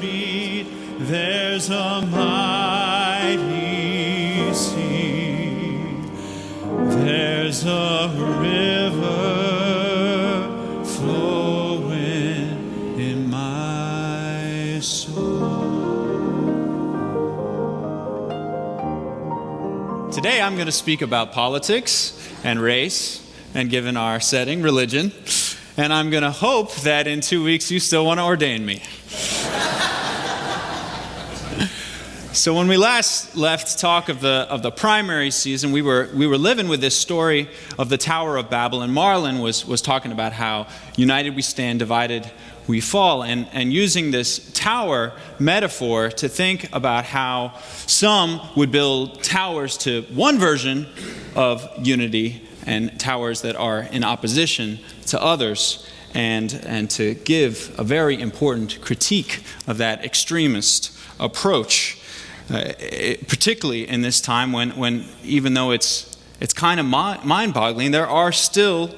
meet, there's a mighty sea. There's a river flowing in my soul. Today I'm going to speak about politics and race, and given our setting, religion. And I'm going to hope that in 2 weeks you still want to ordain me. So when we last left talk of the primary season, we were living with this story of the Tower of Babel, and Marlon was talking about how united we stand, divided we fall, and using this tower metaphor to think about how some would build towers to one version of unity and towers that are in opposition to others, and to give a very important critique of that extremist approach, particularly in this time when even though it's kind of mind-boggling, there are still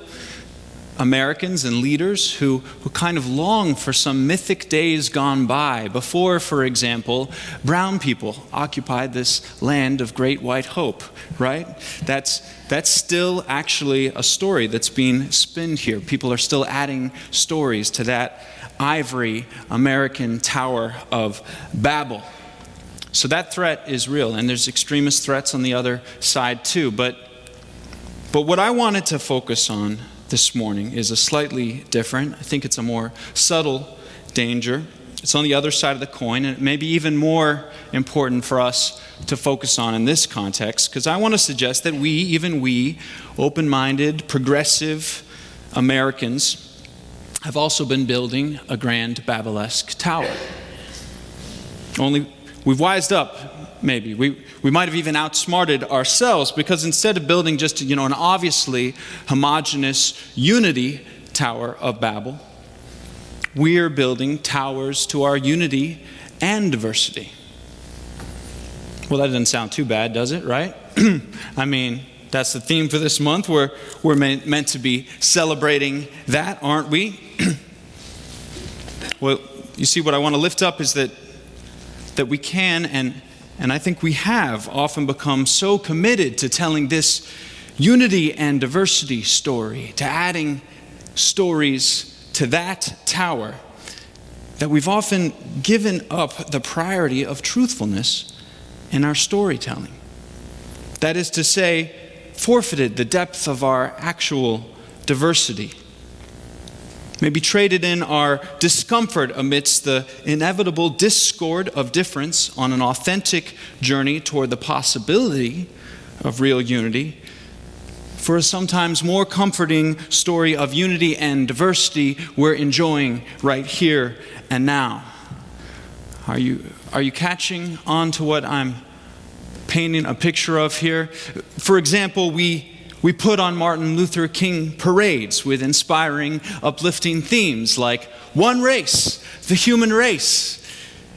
Americans and leaders who kind of long for some mythic days gone by before, for example, brown people occupied this land of great white hope, right? That's still actually a story that's being spinned here. People are still adding stories to that ivory American Tower of Babel. So that threat is real, and there's extremist threats on the other side too. But what I wanted to focus on this morning is a slightly different, I think it's a more subtle danger. It's on the other side of the coin, and it may be even more important for us to focus on in this context, because I want to suggest that we, open-minded, progressive Americans, have also been building a grand Babelesque tower. Only we've wised up. Maybe. We might have even outsmarted ourselves, because instead of building just an obviously homogeneous unity Tower of Babel, we're building towers to our unity and diversity. Well, that doesn't sound too bad, does it, right? I mean, that's the theme for this month. We're meant to be celebrating that, aren't we? Well, you see, what I want to lift up is that we can and I think we have often become so committed to telling this unity and diversity story, to adding stories to that tower, that we've often given up the priority of truthfulness in our storytelling. That is to say, forfeited the depth of our actual diversity. Maybe traded in our discomfort amidst the inevitable discord of difference on an authentic journey toward the possibility of real unity for a sometimes more comforting story of unity and diversity we're enjoying right here and now. Are you catching on to what I'm painting a picture of here? For example, we put on Martin Luther King parades with inspiring, uplifting themes like one race, the human race.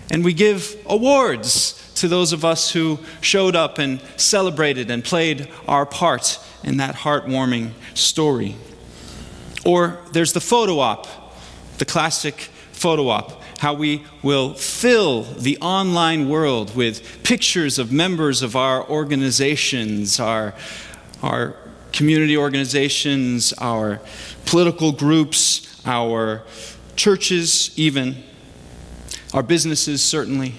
And we give awards to those of us who showed up and celebrated and played our part in that heartwarming story. Or there's the photo op, the classic photo op, how we will fill the online world with pictures of members of our organizations, our community organizations, our political groups, our churches even, our businesses certainly,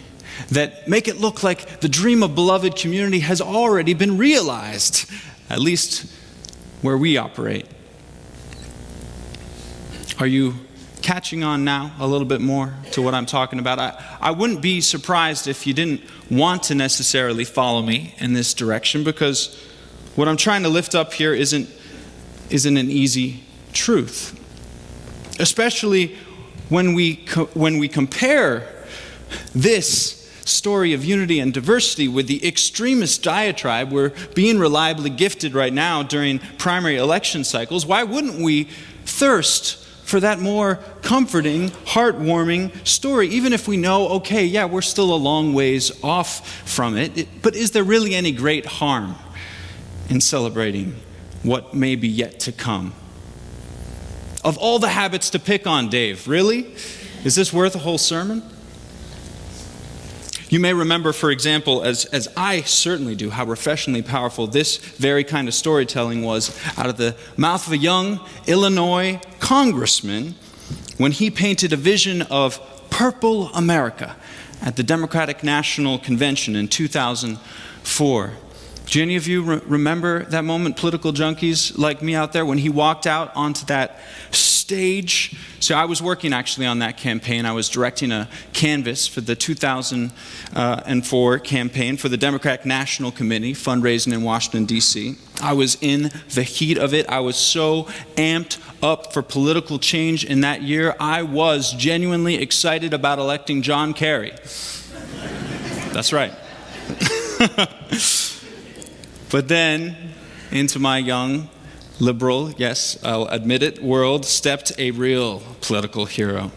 that make it look like the dream of beloved community has already been realized, at least where we operate. Are you catching on now a little bit more to what I'm talking about? I wouldn't be surprised if you didn't want to necessarily follow me in this direction, because what I'm trying to lift up here isn't an easy truth, especially when we compare this story of unity and diversity with the extremist diatribe we're being reliably gifted right now during primary election cycles. Why wouldn't we thirst for that more comforting, heartwarming story, even if we know, okay, yeah, we're still a long ways off from it, but is there really any great harm in celebrating what may be yet to come? Of all the habits to pick on, Dave, really? Is this worth a whole sermon? You may remember, for example, as I certainly do, how refreshingly powerful this very kind of storytelling was out of the mouth of a young Illinois congressman when he painted a vision of purple America at the Democratic National Convention in 2004. Do any of you remember that moment, political junkies like me out there, when he walked out onto that stage? So I was working actually on that campaign. I was directing a canvas for the 2004 campaign for the Democratic National Committee, fundraising in Washington, D.C. I was in the heat of it. I was so amped up for political change in that year. I was genuinely excited about electing John Kerry. That's right. But then, into my young, liberal, yes, I'll admit it, world stepped a real political hero.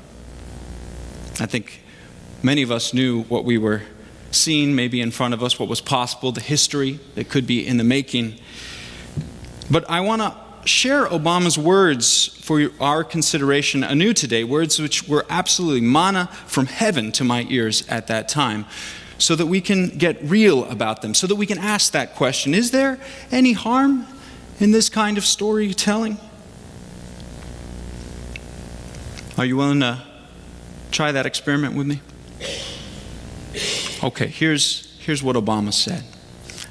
I think many of us knew what we were seeing, maybe in front of us, what was possible, the history that could be in the making. But I want to share Obama's words for our consideration anew today, words which were absolutely manna from heaven to my ears at that time, so that we can get real about them, so that we can ask that question, is there any harm in this kind of storytelling? Are you willing to try that experiment with me? Okay, here's what Obama said.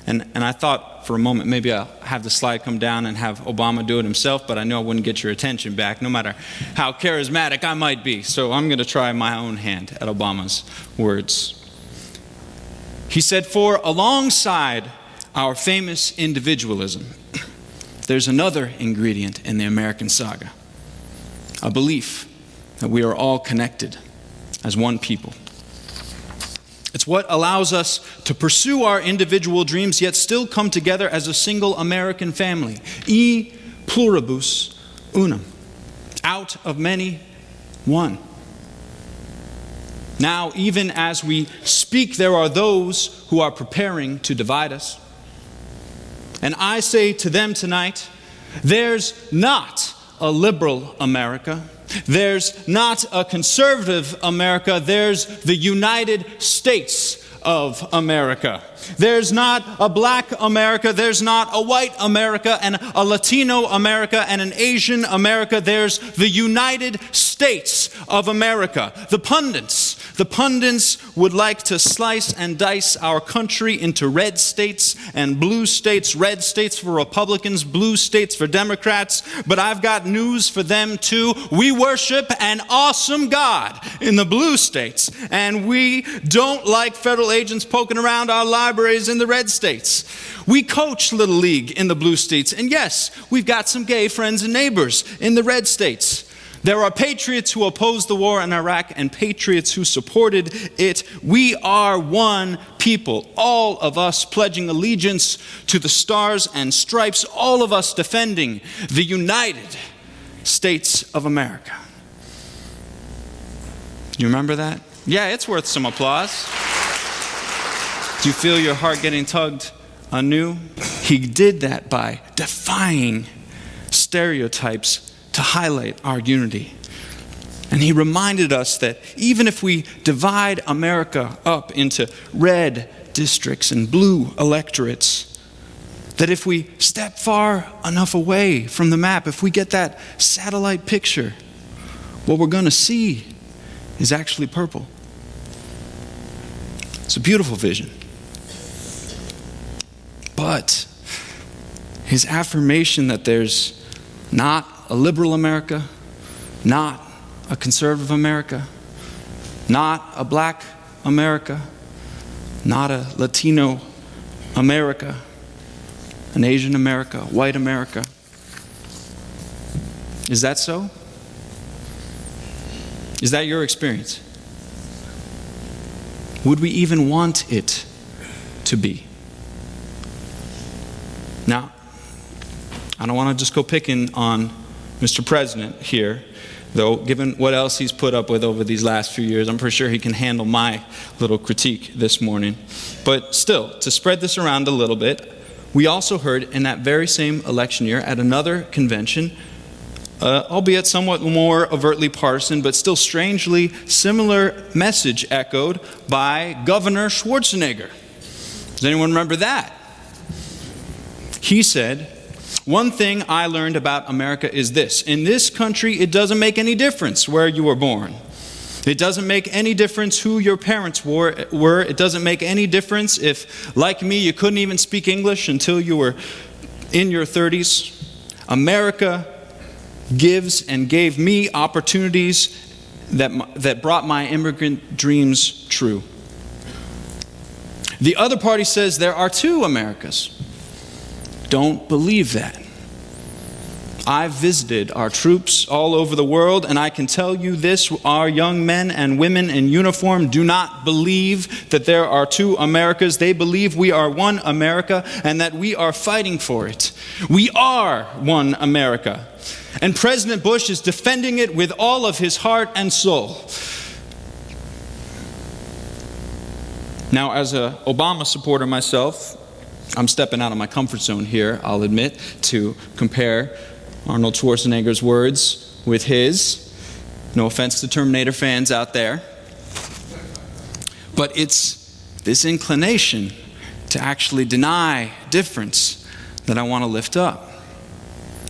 And I thought for a moment maybe I'll have the slide come down and have Obama do it himself, but I know I wouldn't get your attention back, no matter how charismatic I might be. So I'm going to try my own hand at Obama's words. He said, "For alongside our famous individualism, there's another ingredient in the American saga, a belief that we are all connected as one people. It's what allows us to pursue our individual dreams, yet still come together as a single American family. E pluribus unum. Out of many, one. Now, even as we speak, there are those who are preparing to divide us. And I say to them tonight, there's not a liberal America. There's not a conservative America. There's the United States of America. There's not a black America. There's not a white America and a Latino America and an Asian America. There's the United States of America. The pundits would like to slice and dice our country into red states and blue states, red states for Republicans, blue states for Democrats. But I've got news for them too. We worship an awesome God in the blue states, and we don't like federal agents poking around our libraries in the red states. We coach Little League in the blue states, and yes, we've got some gay friends and neighbors in the red states. There are patriots who opposed the war in Iraq and patriots who supported it. We are one people, all of us pledging allegiance to the stars and stripes, all of us defending the United States of America." You remember that? Yeah, it's worth some applause. Do you feel your heart getting tugged anew? He did that by defying stereotypes to highlight our unity. And he reminded us that even if we divide America up into red districts and blue electorates, that if we step far enough away from the map, if we get that satellite picture, what we're going to see is actually purple. It's a beautiful vision. But his affirmation that there's not a liberal America, not a conservative America, not a black America, not a Latino America, an Asian America, white America. Is that so? Is that your experience? Would we even want it to be? Now, I don't want to just go picking on Mr. President here, though, given what else he's put up with over these last few years, I'm pretty sure he can handle my little critique this morning. But still, to spread this around a little bit, we also heard in that very same election year at another convention albeit somewhat more overtly partisan, but still strangely similar message echoed by Governor Schwarzenegger. Does anyone remember that? He said, "One thing I learned about America is this. In this country, it doesn't make any difference where you were born. It doesn't make any difference who your parents were. It doesn't make any difference if, like me, you couldn't even speak English until you were in your 30s. America gives and gave me opportunities that brought my immigrant dreams true." The other party says there are two Americas. Don't believe that. I've visited our troops all over the world, and I can tell you this: our young men and women in uniform do not believe that there are two Americas. They believe we are one America and that we are fighting for it. We are one America. And President Bush is defending it with all of his heart and soul. Now, as an Obama supporter myself, I'm stepping out of my comfort zone here, I'll admit, to compare Arnold Schwarzenegger's words with his. No offense to Terminator fans out there. But it's this inclination to actually deny difference that I want to lift up.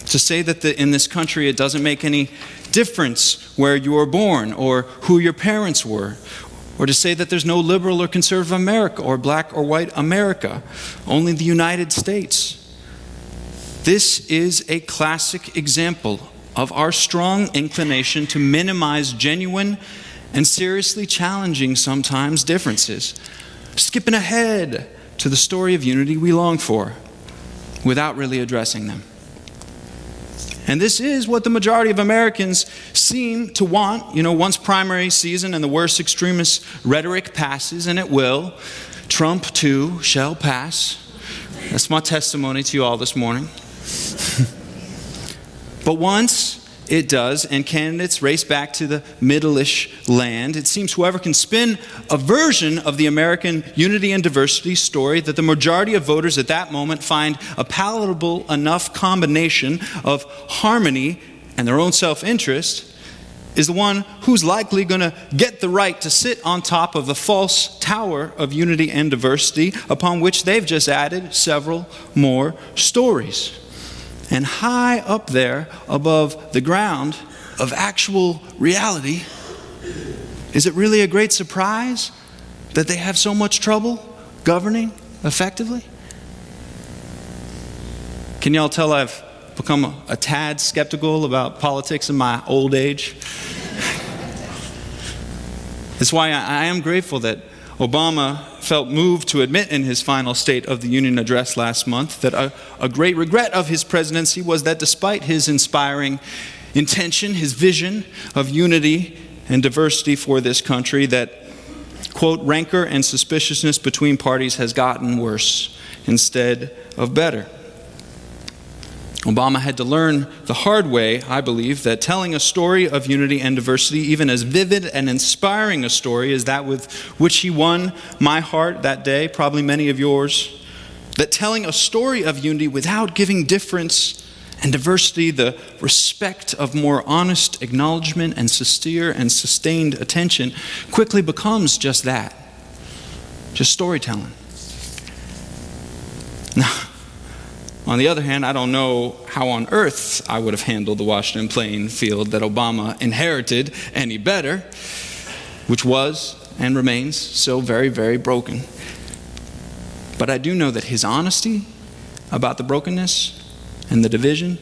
To say that in this country it doesn't make any difference where you were born or who your parents were. Or to say that there's no liberal or conservative America or black or white America, only the United States. This is a classic example of our strong inclination to minimize genuine and seriously challenging sometimes differences, skipping ahead to the story of unity we long for without really addressing them. And this is what the majority of Americans seem to want. Once primary season and the worst extremist rhetoric passes, and it will, Trump too shall pass. That's my testimony to you all this morning. But once it does, and candidates race back to the middle-ish land, it seems whoever can spin a version of the American unity and diversity story that the majority of voters at that moment find a palatable enough combination of harmony and their own self-interest is the one who's likely going to get the right to sit on top of the false tower of unity and diversity upon which they've just added several more stories. And high up there above the ground of actual reality, is it really a great surprise that they have so much trouble governing effectively? Can y'all tell I've become a tad skeptical about politics in my old age? That's why I am grateful that Obama felt moved to admit in his final State of the Union address last month that a great regret of his presidency was that despite his inspiring intention, his vision of unity and diversity for this country, that, quote, rancor and suspiciousness between parties has gotten worse instead of better. Obama had to learn the hard way, I believe, that telling a story of unity and diversity, even as vivid and inspiring a story as that with which he won my heart that day, probably many of yours, that telling a story of unity without giving difference and diversity the respect of more honest acknowledgement and sincere and sustained attention quickly becomes just that, just storytelling. Now, on the other hand, I don't know how on earth I would have handled the Washington playing field that Obama inherited any better, which was and remains so very, very broken. But I do know that his honesty about the brokenness and the division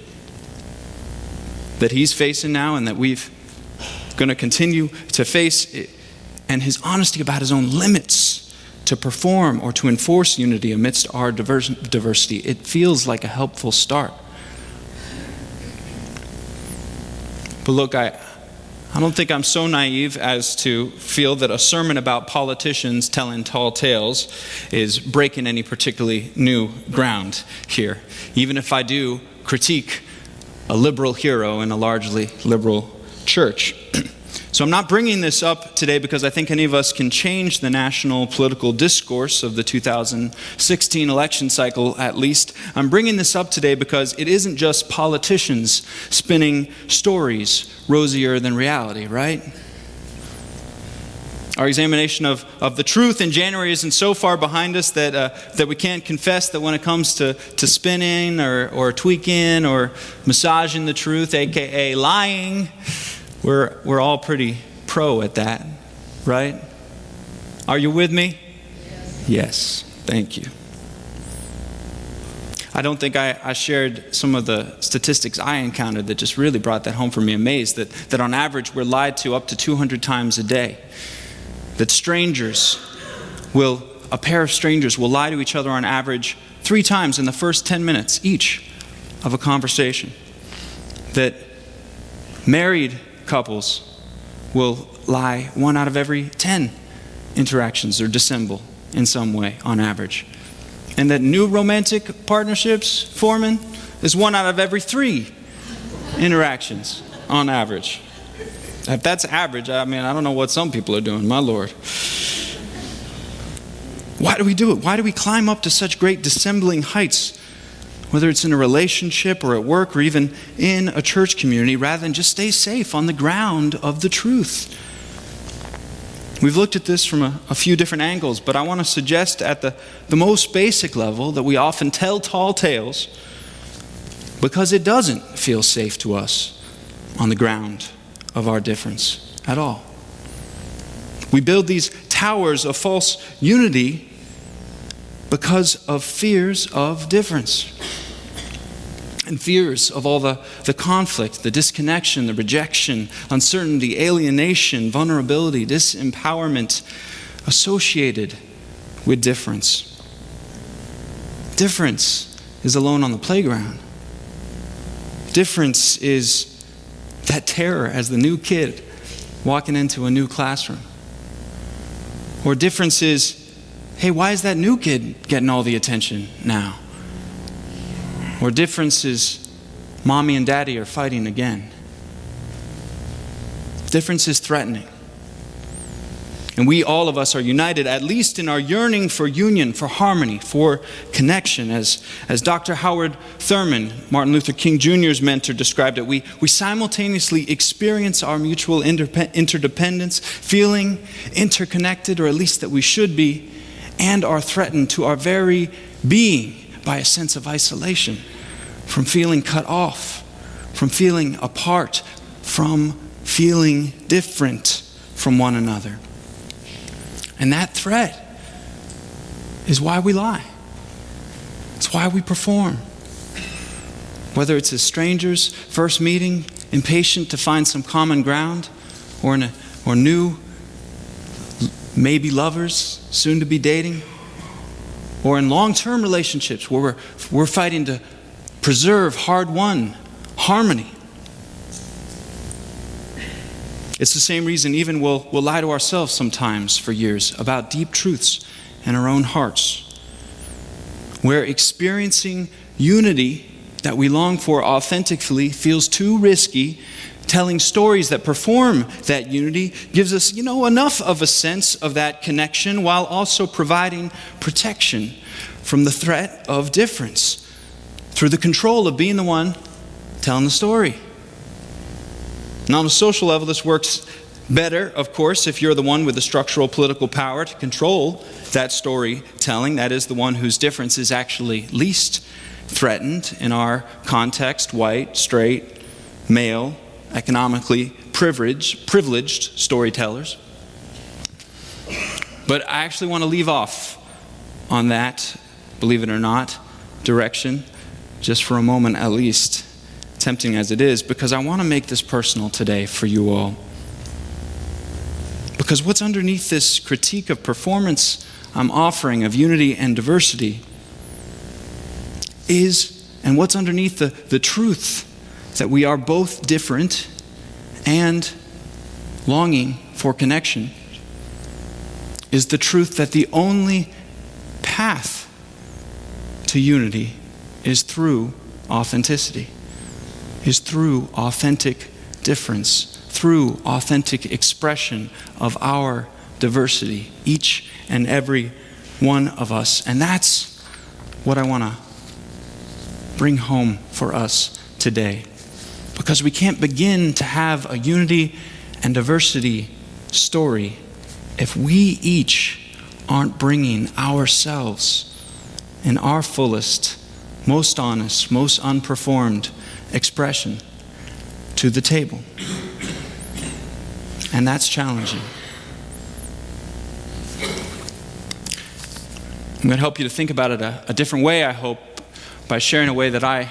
that he's facing now and that we've going to continue to face, and his honesty about his own limits to perform or to enforce unity amidst our diversity, it feels like a helpful start. But look, I don't think I'm so naive as to feel that a sermon about politicians telling tall tales is breaking any particularly new ground here, even if I do critique a liberal hero in a largely liberal church. So So I'm not bringing this up today because I think any of us can change the national political discourse of the 2016 election cycle, at least. I'm bringing this up today because it isn't just politicians spinning stories rosier than reality, right? Our examination of the truth in January isn't so far behind us that we can't confess that when it comes to spinning or tweaking or massaging the truth, aka lying, we're all pretty pro at that, right? Are you with me? Yes. Thank you. I don't think I shared some of the statistics I encountered that just really brought that home for me. Amazed that on average we're lied to up to 200 times a day. That a pair of strangers will lie to each other on average 3 times in the first 10 minutes each of a conversation. That married couples will lie 1 out of every 10 interactions or dissemble in some way on average. And that new romantic partnerships forming is 1 out of every 3 interactions on average. If that's average, I don't know what some people are doing, my Lord. Why do we do it? Why do we climb up to such great dissembling heights, whether it's in a relationship or at work or even in a church community, rather than just stay safe on the ground of the truth? We've looked at this from a few different angles, but I want to suggest at the most basic level that we often tell tall tales because it doesn't feel safe to us on the ground of our difference at all. We build these towers of false unity because of fears of difference and fears of all the conflict, the disconnection, the rejection, uncertainty, alienation, vulnerability, disempowerment associated with difference. Difference is alone on the playground. Difference is that terror as the new kid walking into a new classroom. Or difference is, hey, why is that new kid getting all the attention now? Or difference is, mommy and daddy are fighting again. Difference is threatening. And we, all of us, are united, at least in our yearning for union, for harmony, for connection. As Dr. Howard Thurman, Martin Luther King Jr.'s mentor, described it, we simultaneously experience our mutual interdependence, feeling interconnected, or at least that we should be, and are threatened to our very being by a sense of isolation, from feeling cut off, from feeling apart, from feeling different from one another. And that threat is why we lie. It's why we perform. Whether it's as strangers, first meeting, impatient to find some common ground, or new, maybe lovers, soon to be dating, or in long-term relationships where we're fighting to preserve hard-won harmony. It's the same reason even we'll lie to ourselves sometimes for years about deep truths in our own hearts. Where experiencing unity that we long for authentically feels too risky, telling stories that perform that unity gives us, enough of a sense of that connection while also providing protection from the threat of difference through the control of being the one telling the story. Now, on a social level, this works better, of course, if you're the one with the structural political power to control that storytelling. That is, the one whose difference is actually least threatened in our context: white, straight, male, economically privileged storytellers. But I actually want to leave off on that, believe it or not, direction, just for a moment at least, tempting as it is, because I want to make this personal today for you all. Because what's underneath this critique of performance I'm offering of unity and diversity is, and what's underneath the truth that we are both different and longing for connection, is the truth that the only path to unity is through authenticity, is through authentic difference, through authentic expression of our diversity, each and every one of us. And that's what I want to bring home for us today. Because we can't begin to have a unity and diversity story if we each aren't bringing ourselves in our fullest, most honest, most unperformed expression to the table. And that's challenging. I'm going to help you to think about it a different way, I hope, by sharing a way that I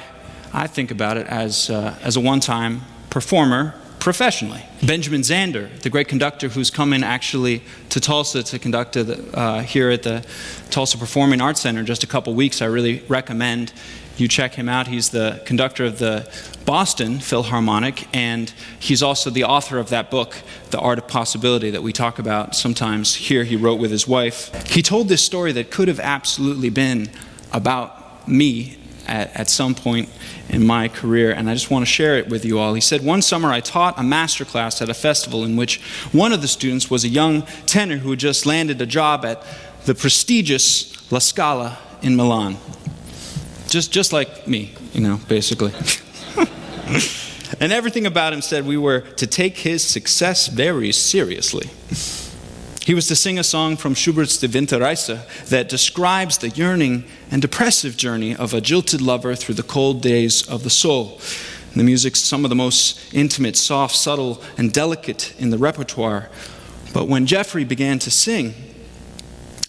think about it as a one-time performer professionally. Benjamin Zander, the great conductor who's coming actually to Tulsa to conduct here at the Tulsa Performing Arts Center in just a couple weeks. I really recommend you check him out. He's the conductor of the Boston Philharmonic, and he's also the author of that book, The Art of Possibility, that we talk about sometimes here. He wrote with his wife. He told this story that could have absolutely been about me at some point in my career, and I just want to share it with you all. He said, one summer I taught a master class at a festival in which one of the students was a young tenor who had just landed a job at the prestigious La Scala in Milan. Just like me, basically. And everything about him said we were to take his success very seriously. He was to sing a song from Schubert's Die Winterreise that describes the yearning and depressive journey of a jilted lover through the cold days of the soul. And the music's some of the most intimate, soft, subtle, and delicate in the repertoire. But when Jeffrey began to sing,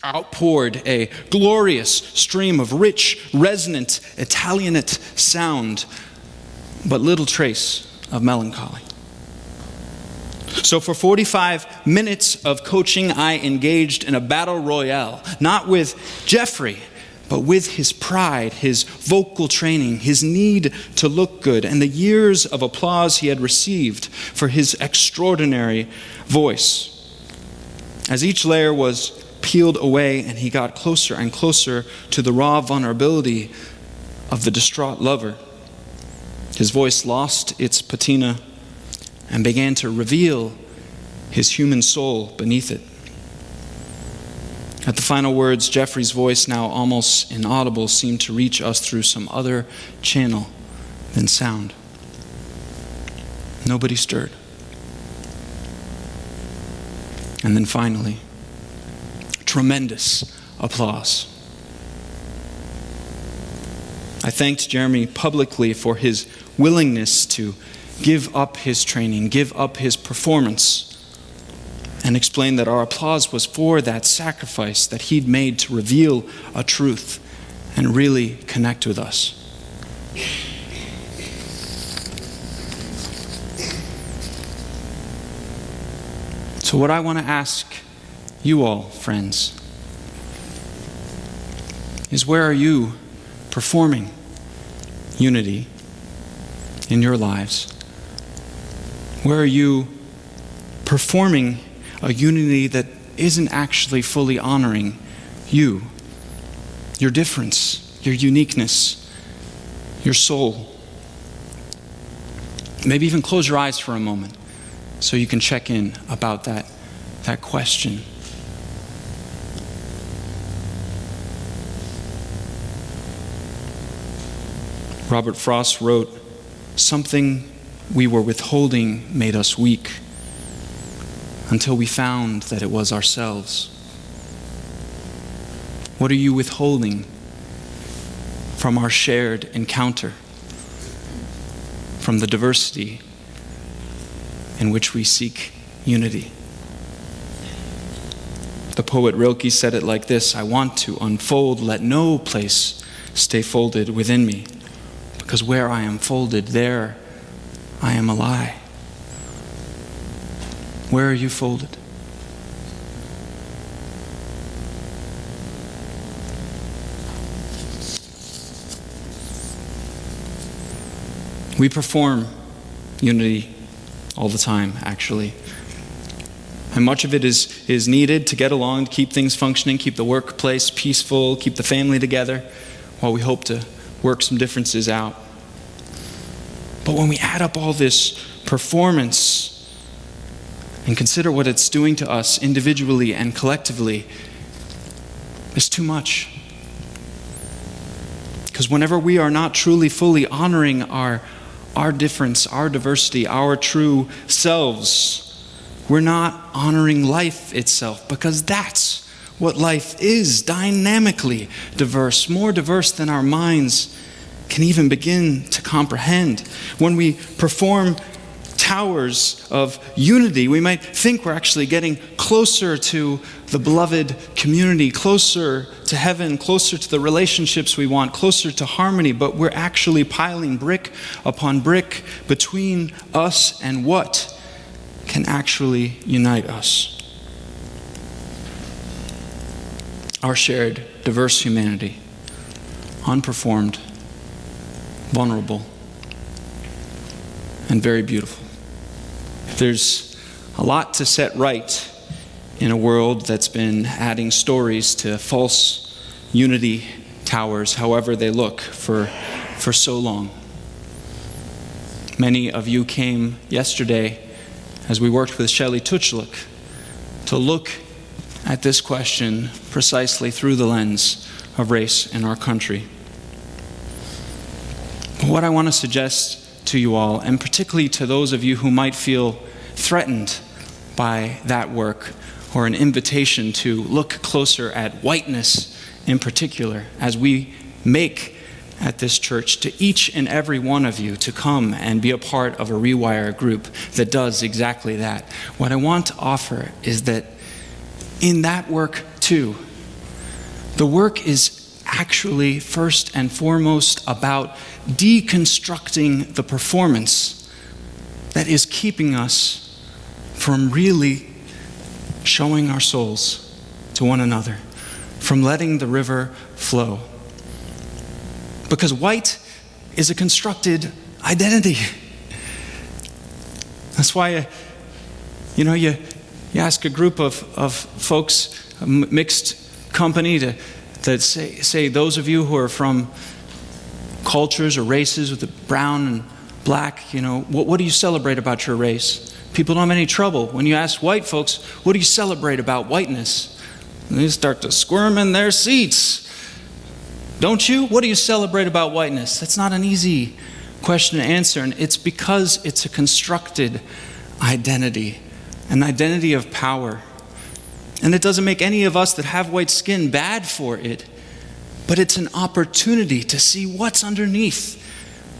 outpoured a glorious stream of rich, resonant, Italianate sound, but little trace of melancholy. So for 45 minutes of coaching, I engaged in a battle royale, not with Jeffrey, but with his pride, his vocal training, his need to look good, and the years of applause he had received for his extraordinary voice. As each layer was peeled away and he got closer and closer to the raw vulnerability of the distraught lover, his voice lost its patina and began to reveal his human soul beneath it. At the final words, Jeffrey's voice, now almost inaudible, seemed to reach us through some other channel than sound. Nobody stirred. And then finally, tremendous applause. I thanked Jeremy publicly for his willingness to give up his training, give up his performance, and explained that our applause was for that sacrifice that he'd made to reveal a truth and really connect with us. So what I want to ask you all, friends, is where are you performing unity in your lives? Where are you performing a unity that isn't actually fully honoring you, your difference, your uniqueness, your soul? Maybe even close your eyes for a moment so you can check in about that question. Robert Frost wrote, "Something we were withholding made us weak until we found that it was ourselves." What are you withholding from our shared encounter, from the diversity in which we seek unity? The poet Rilke said it like this: "I want to unfold, let no place stay folded within me, because where I am folded, there I am a lie." Where are you folded? We perform unity all the time, actually. And much of it is needed to get along, to keep things functioning, keep the workplace peaceful, keep the family together, while we hope to work some differences out. But when we add up all this performance and consider what it's doing to us individually and collectively is too much. Because whenever we are not truly, fully honoring our difference, our diversity, our true selves, we're not honoring life itself, because that's what life is, dynamically diverse, more diverse than our minds can even begin to comprehend. When we perform towers of unity, we might think we're actually getting closer to the beloved community, closer to heaven, closer to the relationships we want, closer to harmony, but we're actually piling brick upon brick between us and what can actually unite us. Our shared, diverse humanity, unperformed, vulnerable, and very beautiful. There's a lot to set right in a world that's been adding stories to false unity towers, however they look, for so long. Many of you came yesterday as we worked with Shelley Tuchlik to look at this question precisely through the lens of race in our country. What I want to suggest to you all, and particularly to those of you who might feel threatened by that work, or an invitation to look closer at whiteness in particular, as we make at this church, to each and every one of you to come and be a part of a Rewire group that does exactly that. What I want to offer is that in that work too, the work is actually first and foremost about deconstructing the performance that is keeping us from really showing our souls to one another, from letting the river flow. Because white is a constructed identity. That's why, you ask a group of folks, a mixed company, to say those of you who are from cultures or races with the brown and black, what do you celebrate about your race? People don't have any trouble. When you ask white folks, what do you celebrate about whiteness? And they start to squirm in their seats. Don't you? What do you celebrate about whiteness? That's not an easy question to answer, and it's because it's a constructed identity, an identity of power. And it doesn't make any of us that have white skin bad for it, but it's an opportunity to see what's underneath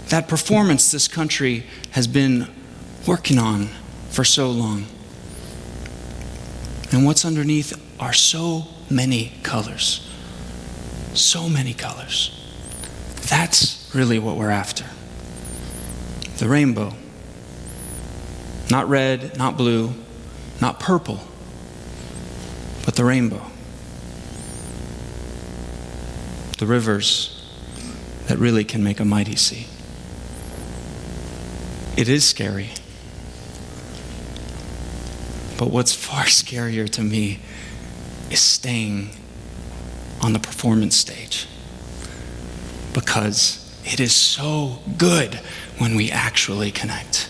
that performance this country has been working on for so long. And what's underneath are so many colors. So many colors. That's really what we're after. The rainbow. Not red, not blue, not purple, but the rainbow. The rivers that really can make a mighty sea. It is scary. But what's far scarier to me is staying on the performance stage. Because it is so good when we actually connect.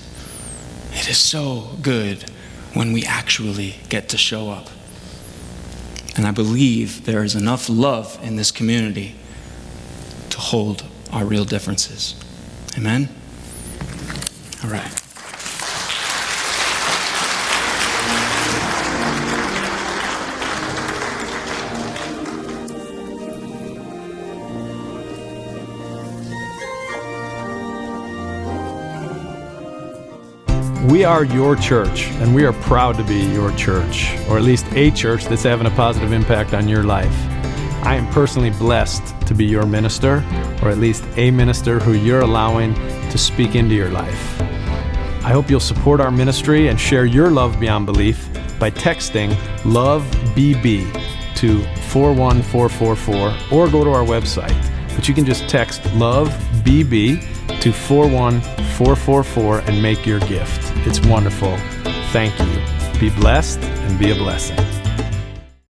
It is so good when we actually get to show up. And I believe there is enough love in this community to hold our real differences. Amen? All right. We are your church, and we are proud to be your church, or at least a church that's having a positive impact on your life. I am personally blessed to be your minister, or at least a minister who you're allowing to speak into your life. I hope you'll support our ministry and share your love beyond belief by texting LOVEBB to 41444 or go to our website. But you can just text LOVEBB to 41444 and make your gift. It's wonderful. Thank you. Be blessed and be a blessing.